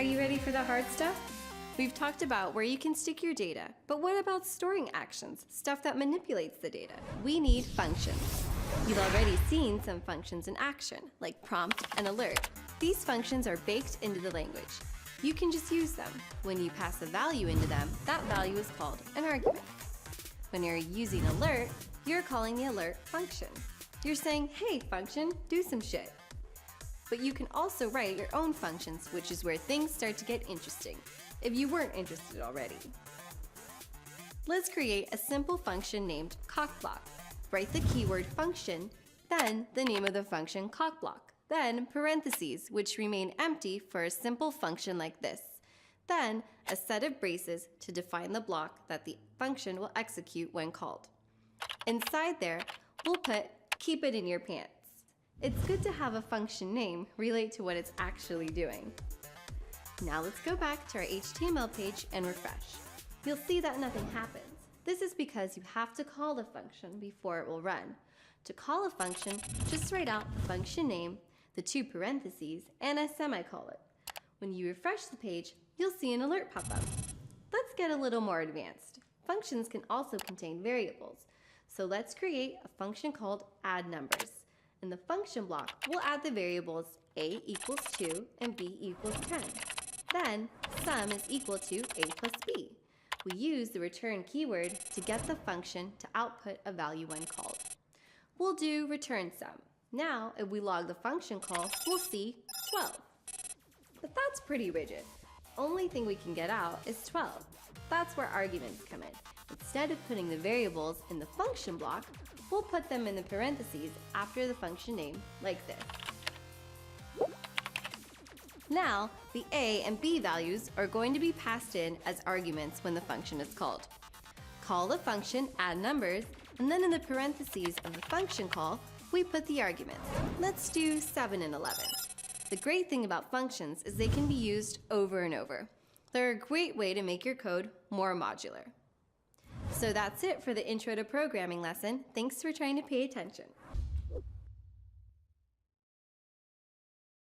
Are you ready for the hard stuff? We've talked about where you can stick your data, but what about storing actions, stuff that manipulates the data? We need functions. You've already seen some functions in action, like prompt and alert. These functions are baked into the language. You can just use them. When you pass a value into them, that value is called an argument. When you're using alert, you're calling the alert function. You're saying, hey function, do some shit. But you can also write your own functions, which is where things start to get interesting, if you weren't interested already. Let's create a simple function named cockblock. Write the keyword function, then the name of the function cockblock, then parentheses, which remain empty for a simple function like this, then a set of braces to define the block that the function will execute when called. Inside there, we'll put keep it in your pants. It's good to have a function name relate to what it's actually doing. Now let's go back to our HTML page and refresh. You'll see that nothing happens. This is because you have to call the function before it will run. To call a function, just write out the function name, the two parentheses, and a semicolon. When you refresh the page, you'll see an alert pop up. Let's get a little more advanced. Functions can also contain variables. So let's create a function called addNumbers. In the function block, we'll add the variables a equals 2 and b equals 10. Then, sum is equal to a plus b. We use the return keyword to get the function to output a value when called. We'll do return sum. Now, if we log the function call, we'll see 12. But that's pretty rigid. Only thing we can get out is 12. That's where arguments come in. Instead of putting the variables in the function block, we'll put them in the parentheses after the function name, like this. Now, the a and b values are going to be passed in as arguments when the function is called. Call the function addNumbers, and then in the parentheses of the function call, we put the arguments. Let's do 7 and 11. The great thing about functions is they can be used over and over. They're a great way to make your code more modular. So that's it for the Intro to Programming lesson. Thanks for trying to pay attention.